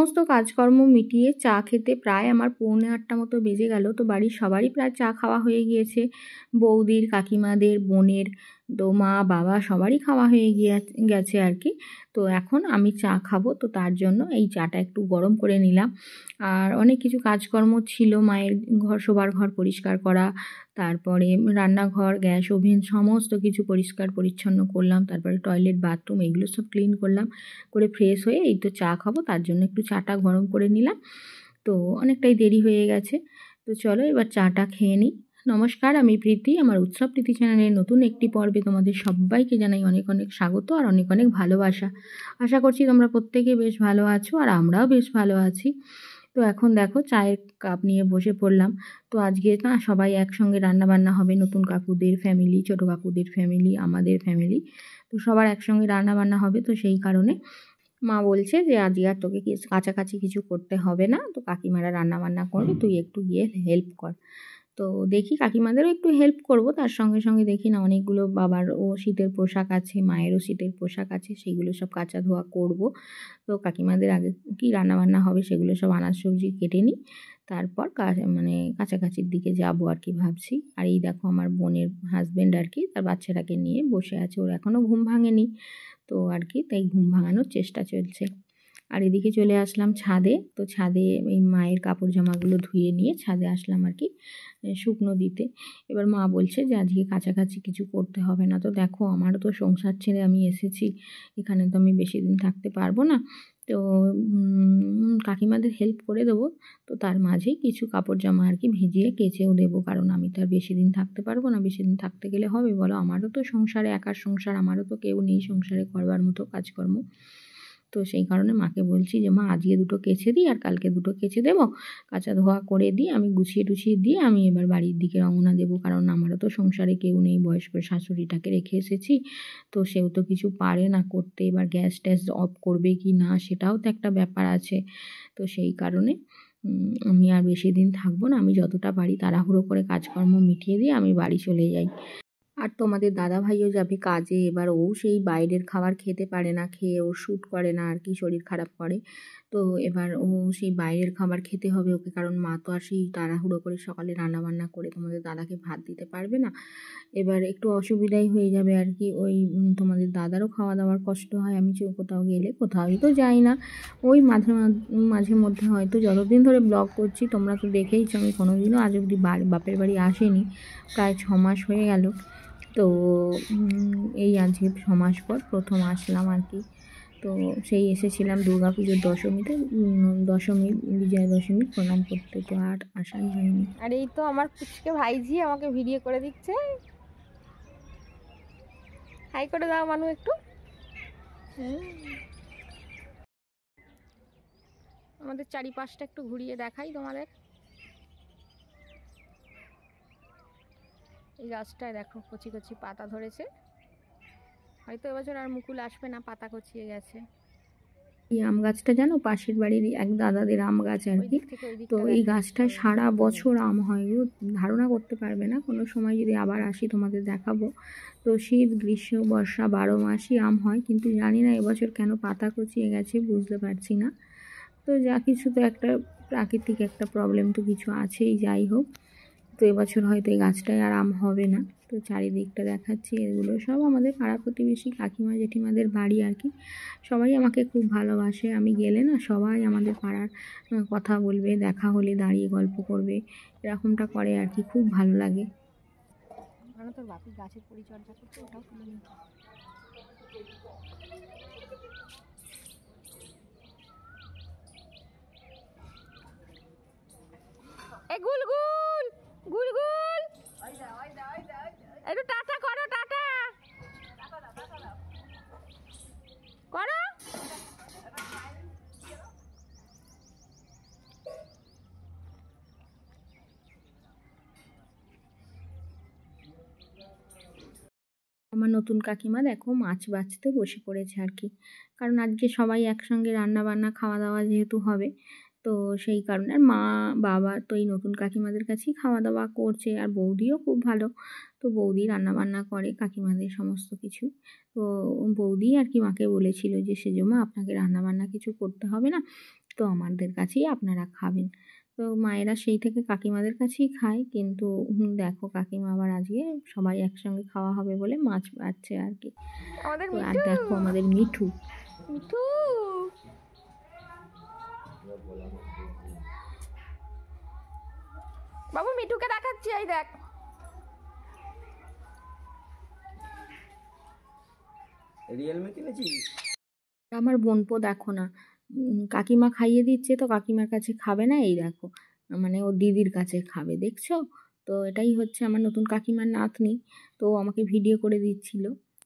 সমস্ত কাজকর্ম মিটিয়ে চা খেতে প্রায় আমার 7:45 মতো বেজে গেল। তো বাড়ির সবারই প্রায় চা খাওয়া হয়ে গিয়েছে, বৌদির, কাকিমাদের, বোনের, তো মা বাবা সবারই খাওয়া হয়ে গেছে আর কি। তো এখন আমি চা খাবো, তো তার জন্য এই চাটা একটু গরম করে নিলাম। আর অনেক কিছু কাজকর্ম ছিল, মায়ের শোবার ঘর পরিষ্কার করা, তারপরে রান্নাঘর, গ্যাস ওভেন সমস্ত কিছু পরিষ্কার পরিচ্ছন্ন করলাম, তারপরে টয়লেট, বাথরুম এগুলো সব ক্লিন করলাম, করে ফ্রেশ হয়ে এই তো চা খাবো, তার জন্য একটু চাটা গরম করে নিলাম। তো অনেকটাই দেরি হয়ে গেছে, তো চলো এবার চাটা খেয়ে নিই। নমস্কার, আমি প্রীতি। আমার উৎসব প্রীতি চ্যানেলের নতুন একটি পর্বে তোমাদের সবাইকে জানাই অনেক অনেক স্বাগত আর অনেক অনেক ভালোবাসা। আশা করছি তোমরা প্রত্যেকে বেশ ভালো আছো আর আমরাও বেশ ভালো আছি। তো এখন দেখো চায়ের কাপ নিয়ে বসে পড়লাম। তো আজকে না সবাই একসঙ্গে রান্নাবান্না হবে, নতুন কাকুদের ফ্যামিলি, ছোটো কাকুদের ফ্যামিলি, আমাদের ফ্যামিলি, তো সবার একসঙ্গে রান্নাবান্না হবে। তো সেই কারণে মা বলছে যে আজকে আর তোকে কাছাকাছি কিছু করতে হবে না, তো কাকিমারা রান্নাবান্না করবে, তুই একটু গিয়ে হেল্প কর। তো দেখি কাকিমাদেরও একটু হেল্প করব, তার সঙ্গে সঙ্গে দেখি না অনেকগুলো বাবারও শীতের পোশাক আছে, মায়েরও শীতের পোশাক আছে, সেগুলো সব কাচা ধোয়া করব। তো কাকিমাদের আগে কি রান্নাবান্না হবে সেগুলো সব আনাজ সবজি কেটে নিই, তারপর মানে কাছাকাছির দিকে যাব আর কি ভাবছি। আর এই দেখো আমার বোনের হাজব্যান্ড আর কি তার বাচ্চাটাকে নিয়ে বসে আছে, ওর এখনও ঘুম ভাঙেনি, তো আর কি তাই ঘুম ভাঙানোর চেষ্টা চলছে। আর এদিকে চলে আসলাম ছাদে। তো ছাদে এই মায়ের কাপড় জামাগুলো ধুয়ে নিয়ে ছাদে আসলাম আর কি শুকনো দিতে। এবার মা বলছে যে আজকে কাছাকাছি কিছু করতে হবে না। তো দেখো আমারও তো সংসার ছেড়ে আমি এসেছি, এখানে তো আমি বেশি দিন থাকতে পারবো না, তো কাকিমাদের হেল্প করে দেবো। তো তার মাঝেই কিছু কাপড় জামা আর কি ভিজিয়ে কেচেও দেবো, কারণ আমি তো আর বেশি দিন থাকতে পারবো না। বেশি দিন থাকতে গেলে হবে বলো, আমারও তো সংসারে একার সংসার, আমারও তো কেউ নেই সংসারে করবার মতো কাজকর্ম। তো সেই কারণে মাকে বলছি যে মা আজকে দুটো কেচে দিই আর কালকে দুটো কেচে দেবো, কাচা ধোয়া করে দিই, আমি গুছিয়ে টুছিয়ে দিয়ে আমি এবার বাড়ির দিকে রওনা দেবো, কারণ আমারও তো সংসারে কেউ নেই, বয়স্ক শাশুড়িটাকে রেখে এসেছি, তো সেও তো কিছু পারে না করতে। এবার গ্যাস ট্যাস অফ করবে কি না সেটাও তো একটা ব্যাপার আছে। তো সেই কারণে আমি আর বেশি দিন থাকবো না, আমি যতটা পারি তাড়াহুড়ো করে কাজকর্ম মিটিয়ে দিয়ে আমি বাড়ি চলে যাই। আর তোমাদের দাদা ভাইও যাবে কাজে, এবার ও সেই বাইরের খাবার খেতে পারে না, খেয়ে ও শ্যুট করে না আর কি, শরীর খারাপ করে। তো এবার ও সেই বাইরের খাবার খেতে হবে ওকে, কারণ মা তো আর সেই তাড়াহুড়ো করে সকালে রান্নাবান্না করে তোমাদের দাদাকে ভাত দিতে পারবে না। এবার একটু অসুবিধাই হয়ে যাবে আর কি, ওই তোমাদের দাদারও খাওয়া দাওয়ার কষ্ট হয়। আমি কোথাও গেলে, কোথাওই তো যাই না, ওই মাঝে মাঝে মধ্যে হয়তো, যতদিন ধরে ব্লগ করছি তোমরা তো দেখেইছো আমি কোনোদিনও আজ অবধি বাপের বাড়ি আসিনি, প্রায় 6 মাস হয়ে গেল। তো এই আজকে 6 মাস পর প্রথম আসলাম আর কি। তো সেই এসেছিলাম দুর্গাপুজোর দশমীতে, দশমী বিজয়া দশমী প্রণাম করতে, তো আর আসাই হয়নি। আর এই তো আমার পুচকে ভাইঝি আমাকে ভিডিও করে দিচ্ছে। হাই করে দাও মানু একটু। আমাদের চারিপাশটা একটু ঘুরিয়ে দেখাই তোমাদের। এই গাছটায় দেখো কচি কচি পাতা ধরেছে, হয়তো এবছর আর মুকুল আসবে না, পাতা কচিয়ে গেছে। এই আম গাছটা জানো, পাশের বাড়ির এক দাদাদের আম গাছ আর কি। তো এই গাছটায় সারা বছর আম হয়, ধারণা করতে পারবে না। কোনো সময় যদি আবার আসি তোমাদের দেখাবো। তো শীত গ্রীষ্ম বর্ষা 12 মাসই আম হয়, কিন্তু জানি না এবছর কেন পাতা কচিয়ে গেছে, বুঝতে পারছি না। তো যা কিছু তো একটা প্রাকৃতিক একটা প্রবলেম তো কিছু আছেই, যাই হোক। তো এবছর হয়তো এই গাছটায় আর আম হবে না। তো চারিদিকটা দেখাচ্ছি, এগুলো সব আমাদের পাড়া প্রতিবেশী কাকিমা জেঠিমাদের বাড়ি আর কি। সবাই আমাকে খুব ভালোবাসে, আমি গেলে না সবাই আমাদের পাড়ার কথা বলবে, দেখা হলে দাঁড়িয়ে গল্প করবে, এরকমটা করে আর কি, খুব ভালো লাগে। তোর বাপি গাছের পরিচর্যা করছে, ওটাও তুলে নিতে। এ গুলগুল গুলগুল, একটু টাটা করো, টাটা করো। আমার নতুন কাকিমা দেখো মাছ বাছতে বসে পড়েছে আর কি, কারণ আজকে সবাই একসঙ্গে রান্না বান্না খাওয়া দাওয়া যেহেতু হবে, তো সেই কারণে। আর মা বাবা তো এই নতুন কাকিমাদের কাছেই খাওয়া দাওয়া করছে, আর বৌদিও খুব ভালো, তো বৌদি রান্না বান্না করে কাকিমাদের সমস্ত কিছু। তো বৌদি আর কি মাকে বলেছিল যে সেজো মা আপনাকে রান্না বান্না কিছু করতে হবে না, তো আমাদের কাছেই আপনারা খাবেন। তো মায়েরা সেই থেকে কাকিমাদের কাছেই খায়, কিন্তু দেখো কাকিমা আবার আজকে সবাই একসঙ্গে খাওয়া হবে বলে মাছ বাড়ছে আর কি। আমাদের তো আর মিঠু, দেখো আমাদের মিঠু, মিঠু বাবু মিঠুকে দেখাচ্ছি, এই দেখ। রিয়েলমি কিনেছিস? আমার বোনপো দেখো না, কাকিমা খাইয়ে দিচ্ছে তো কাকিমার কাছে খাবে না, এই দেখো মানে ও দিদির কাছে খাবে, দেখছো? তো এটাই হচ্ছে আমার নতুন কাকিমার নাতনি, তো ও আমাকে ভিডিও করে দিচ্ছিল।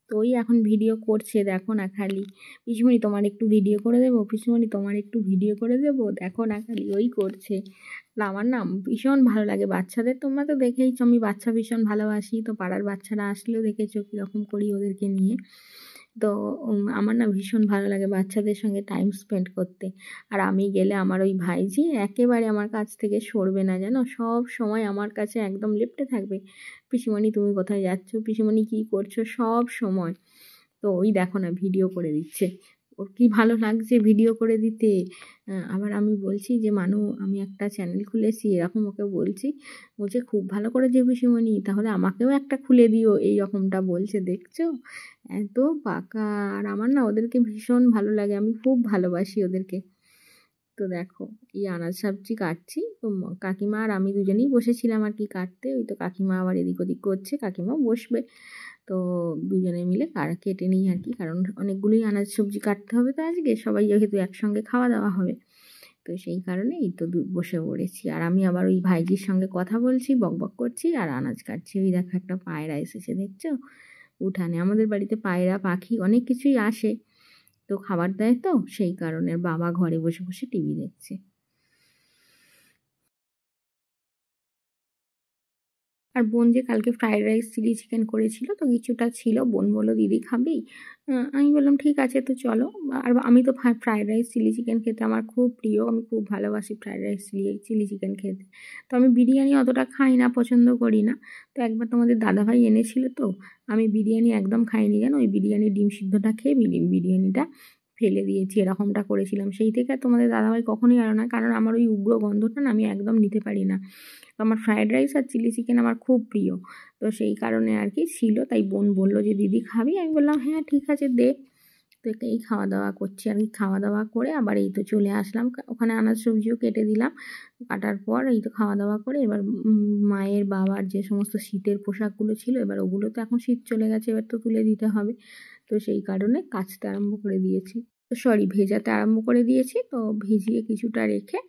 তো ওই এখন ভিডিও করছে, দেখো না খালি পিসিমণি তোমার একটু ভিডিও করে দেবো, পিসিমণি তোমার একটু ভিডিও করে দেবো, দেখো না খালি ওই করছে। আর আমার না ভীষণ ভালো লাগে বাচ্চাদের, তোমরা তো দেখেইছো আমি বাচ্চা ভীষণ ভালোবাসি, তো পাড়ার বাচ্চারা আসলেও দেখেছো কীরকম করি ওদেরকে নিয়ে। তো আমার না ভীষণ ভালো লাগে বাচ্চাদের সঙ্গে টাইম স্পেন্ড করতে। আর আমি গেলে আমার ওই ভাইঝি একেবারে আমার কাছ থেকে সরবে না, জানো, সব সময় আমার কাছে একদম লেপ্টে থাকবে। পিসিমণি তুমি কোথায় যাচ্ছ, পিসিমণি কী করছো, সব সময়। তো ওই দেখো না ভিডিও করে দিচ্ছে, ওর কী ভালো লাগছে ভিডিও করে দিতে। আবার আমি বলছি যে মানু আমি একটা চ্যানেল খুলেছি, এরকম ওকে বলছি, বলছে খুব ভালো করেছে পিসিমণি, তাহলে আমাকেও একটা খুলে দিও, এই রকমটা বলছে, দেখছো এত পাকা। আর আমার না ওদেরকে ভীষণ ভালো লাগে, আমি খুব ভালোবাসি ওদেরকে। তো দেখো এই আনাজ সবজি কাটছি, তো কাকিমা আর আমি দুজনেই বসেছিলাম আর কি কাটতে, ওই তো কাকিমা আবার এদিক ওদিক করছে, কাকিমা বসবে। তো দুজনে মিলে কেটে নিই আর কি, কারণ অনেকগুলোই আনাজ সবজি কাটতে হবে তো আজকে, সবাই যেহেতু একসঙ্গে খাওয়া দাওয়া হবে, তো সেই কারণে এই তো বসে পড়েছি। আর আমি আবার ওই ভাইজির সঙ্গে কথা বলছি, বকবক করছি আর আনাজ কাটছি। ওই দেখো একটা পায়রা এসেছে, দেখছো উঠানে, আমাদের বাড়িতে পায়রা পাখি অনেক কিছুই আসে, তো খাবার দেয়, তো সেই কারণে বাবা ঘরে বসে বসে টিভি দেখছে। আর বোন যে কালকে ফ্রাইড রাইস চিলি চিকেন করেছিল, তো কিছুটা ছিল, বোন বললো দিদি খাবি, আমি বললাম ঠিক আছে তো চলো। আর আমি তো ফ্রাইড রাইস চিলি চিকেন খেতে আমার খুব প্রিয়, আমি খুব ভালোবাসি ফ্রাইড রাইস চিলি চিকেন খেতে। তো আমি বিরিয়ানি অতটা খাই না, পছন্দ করি না। তো একবার তোমাদের দাদাভাই এনেছিল, তো আমি বিরিয়ানি একদম খাইনি, জানো, ওই বিরিয়ানির ডিম সিদ্ধটা খেয়ে বিরিয়ানিটা ফেলে দিয়েছি, এরকমটা করেছিলাম। সেই থেকে আর তোমাদের দাদাভাই কখনোই আনো না, কারণ আমার ওই উগ্র গন্ধটা না আমি একদম নিতে পারি না। তো আমার ফ্রায়েড রাইস আর চিলি চিকেন আমার খুব প্রিয়, তো সেই কারণে আর কি ছিল। তাই বোন বললো যে দিদি খাবি, আমি বললাম হ্যাঁ ঠিক আছে দে। তো এই খাওয়া দাওয়া করছি আর কি, খাওয়া দাওয়া করে আবার এই তো চলে আসলাম, ওখানে আনাজ সবজিও কেটে দিলাম, কাটার পর এই তো খাওয়া দাওয়া করে এবার মায়ের বাবার যে সমস্ত শীতের পোশাকগুলো ছিল, এবার ওগুলো তো এখন শীত চলে গেছে, এবার তো তুলে দিতে হবে, তো সেই কারণে কাচতে আরম্ভ করে দিয়েছি, সরি ভেজাতে আরম্ভ করে দিয়েছি। তো ভিজিয়ে কিছুটা রেখে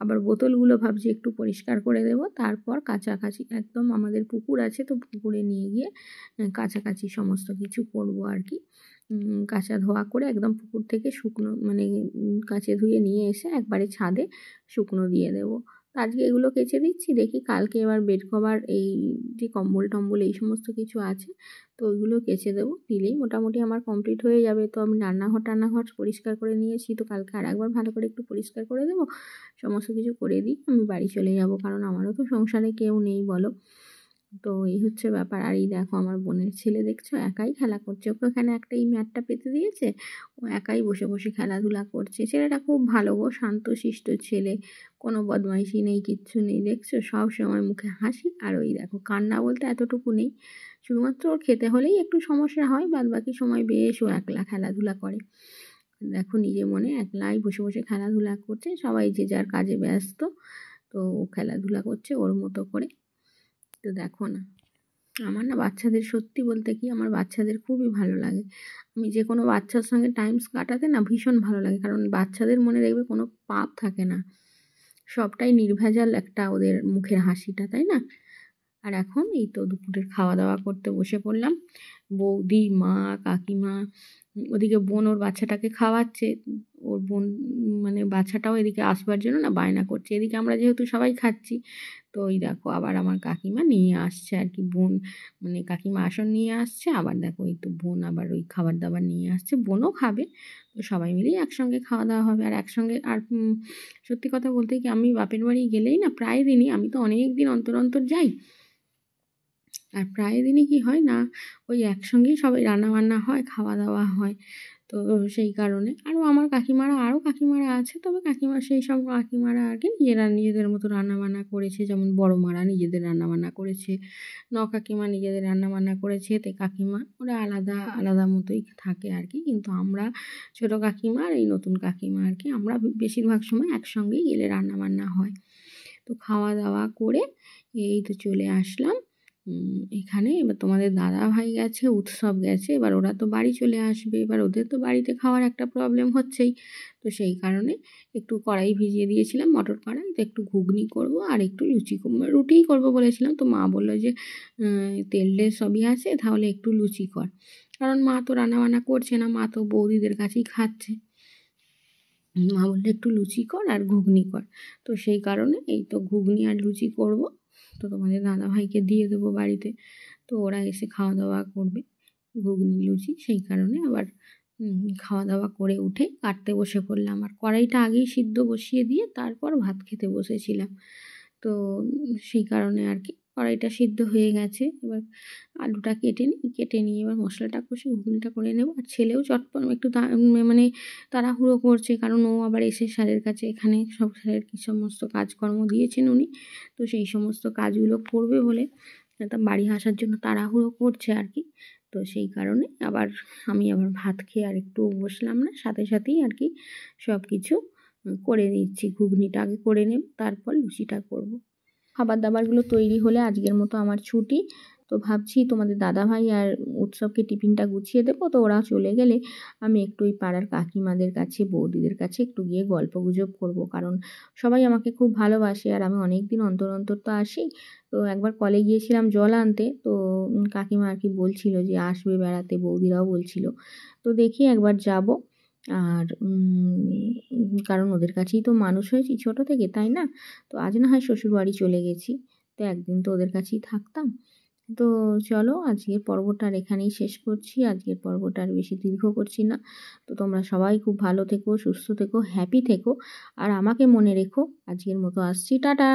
আবার বোতলগুলো ভাবছি একটু পরিষ্কার করে দেবো, তারপর কাছাকাছি একদম আমাদের পুকুর আছে, তো পুকুরে নিয়ে গিয়ে কাছাকাছি সমস্ত কিছু করবো আর কি। কাচা ধোয়া করে একদম পুকুর থেকে শুকনো মানে কাচে ধুয়ে নিয়ে এসে একবারে ছাদে শুকনো দিয়ে দেবো। তো আজকে এগুলো কেচে দিচ্ছি, দেখি কালকে এবার বেড কভার এই যে কম্বল টম্বল এই সমস্ত কিছু আছে, তো ওইগুলো কেচে দেবো, দিলেই মোটামুটি আমার কমপ্লিট হয়ে যাবে। তো আমি রান্নাঘর পরিষ্কার করে নিয়েছি, তো কালকে আরেকবার ভালো করে একটু পরিষ্কার করে দেবো, সমস্ত কিছু করে দিই আমি বাড়ি চলে যাব, কারণ আমারও তো সংসারে কেউ নেই বলো। তো এই হচ্ছে ব্যাপার। আর এই দেখো আমার বোনের ছেলে, দেখছো একাই খেলা করছে, ওকে ওখানে একটা এই ম্যাটটা পেতে দিয়েছে, ও একাই বসে বসে খেলাধুলা করছে। ছেলেটা খুব ভালো গো, শান্তশিষ্ট ছেলে, কোনো বদমাইশি নেই, কিচ্ছু নেই, দেখছো সব সময় মুখে হাসি। আর ওই দেখো কান্না বলতে এতটুকু নেই, শুধুমাত্র ওর খেতে হলেই একটু সমস্যা হয়, বাদ বাকি সময় বেশ ও একলা খেলাধুলা করে। দেখো নিজে মনে একলাই বসে বসে খেলাধুলা করছে, সবাই যে যার কাজে ব্যস্ত, তো ও খেলাধুলা করছে ওর মতো করে। তো দেখো না আমার না বাচ্চাদের সত্যি বলতে কি আমার বাচ্চাদের খুবই ভালো লাগে, আমি যে কোনো বাচ্চার সঙ্গে টাইম কাটাতে না ভীষণ ভালো লাগে, কারণ বাচ্চাদের মনে দেখবে কোনো পাপ থাকে না, সবটাই নির্ভেজাল একটা ওদের মুখের হাসিটা, তাই না? আর এখন এই তো দুপুরের খাওয়া দাওয়া করতে বসে পড়লাম, বৌদি মা কাকিমা, ওদিকে বোন ওর বাচ্চাটাকে খাওয়াচ্ছে, ওর বোন মানে বাচ্চাটাও এদিকে আসবার জন্য না বায়না করছে, এদিকে আমরা যেহেতু সবাই খাচ্ছি, তো ওই দেখো আবার আমার কাকিমা নিয়ে আসছে আর কি, বোন মানে কাকিমা আসন নিয়ে আসছে, আবার দেখো এই তো বোন আবার ওই খাবার দাবার নিয়ে আসছে, বোনও খাবে, তো সবাই মিলেই একসঙ্গে খাওয়া দাওয়া হবে। আর একসঙ্গে আর সত্যি কথা বলতে কি আমি বাপের বাড়ি গেলেই না প্রায় দিনই, আমি তো অনেক দিন অন্তর অন্তর যাই, আর প্রায় দিনই কি হয় না ওই একসঙ্গেই সবাই রান্নাবান্না হয়, খাওয়া দাওয়া হয়, তো সেই কারণে আমার কাকিমারা আছে, তবে সেই সব কাকিমারা আর কি নিজেদের মতো রান্নাবান্না করেছে। যেমন বড় মারা নিজেদের রান্নাবান্না করেছে, কাকিমা নিজেদের রান্নাবান্না করেছে, কাকিমা ওরা আলাদা আলাদা মতোই থাকে আর কি। কিন্তু আমরা ছোটো কাকিমা আর এই নতুন কাকিমা আর কি, আমরা বেশিরভাগ সময় একসঙ্গেই গেলে রান্নাবান্না হয়। তো খাওয়া দাওয়া করে এই তো চলে আসলাম এখানে। এবার তোমাদের দাদা ভাই গেছে, উৎসব গেছে, এবার ওরা তো বাড়ি চলে আসবে। এবার ওদের তো বাড়িতে খাওয়ার একটা প্রবলেম হচ্ছেই, তো সেই কারণে একটু কড়াই ভিজিয়ে দিয়েছিলাম, মটর কড়াই, তো একটু ঘুগনি করব আর একটু রুটিই করব বলেছিলাম। তো মা বললো যে তেল সবই আছে, তাহলে একটু লুচি কর, কারণ মা তো রান্নাবান্না করছে না, মা তো বৌদিদের কাছেই খাচ্ছে। মা বললো একটু লুচি কর আর ঘুগনি কর। তো সেই কারণে এই তো ঘুগনি আর লুচি করব। তো তোমাদের দাদাভাইকে দিয়ে দেবো বাড়িতে, তো ওরা এসে খাওয়া দাওয়া করবে ঘুগনি লুচি। সেই কারণে আবার খাওয়া দাওয়া করে উঠে কাটতে বসে পড়লাম, আর কড়াইটা আগেই সিদ্ধ বসিয়ে দিয়ে তারপর ভাত খেতে বসেছিলাম। তো সেই কারণে আর কি কড়াইটা সিদ্ধ হয়ে গেছে। এবার আলুটা কেটে নিয়ে এবার মশলাটা কষে ঘুগনিটা করে নেব। আর ছেলেও চটপট একটু মানে তাড়াহুড়ো করছে, কারণ ও আবার এসে স্যারের কাছে এখানে সব স্যারের কি সমস্ত কাজকর্ম দিয়েছেন উনি, তো সেই সমস্ত কাজগুলো করবে বলে তা বাড়ি আসার জন্য তাড়াহুড়ো করছে আর কি। তো সেই কারণে আমি আবার ভাত খেয়ে আর একটু বসলাম না, সাথে সাথেই আর কি সব কিছু করে নিচ্ছি। ঘুগনিটা আগে করে নেব, তারপর লুচিটা করব। খাবার দাবারগুলো তৈরি হলে আজকের মতো আমার ছুটি। তো ভাবছি তোমাদের দাদাভাই আর উৎসবকে টিফিনটা গুছিয়ে দেবো। তো ওরা চলে গেলে আমি একটু ওই পাড়ার কাকিমাদের কাছে, বৌদিদের কাছে একটু গিয়ে গল্প গুজব করবো, কারণ সবাই আমাকে খুব ভালোবাসে আর আমি অনেক দিন অন্তর অন্তর তো আসি। তো একবার কলে গিয়েছিলাম জল আনতে, তো কাকিমা আর কি বলছিল যে আসবে বেড়াতে, বৌদিরাও বলছিল। তো দেখি একবার যাব। আর কারণ ওদের কাছেই তো মানুষ হয়েছি ছোটো থেকে, তাই না? তো আজ না হয় শ্বশুরবাড়ি চলে গেছি, তো একদিন তো ওদের কাছেই থাকতাম। তো চলো আজকের পর্বটা আর এখানেই শেষ করছি, আজকের পর্বটা আর বেশি দীর্ঘ করছি না। তো তোমরা সবাই খুব ভালো থেকো, সুস্থ থেকো, হ্যাপি থেকো, আর আমাকে মনে রেখো। আজকের মতো আসছি, টাটা।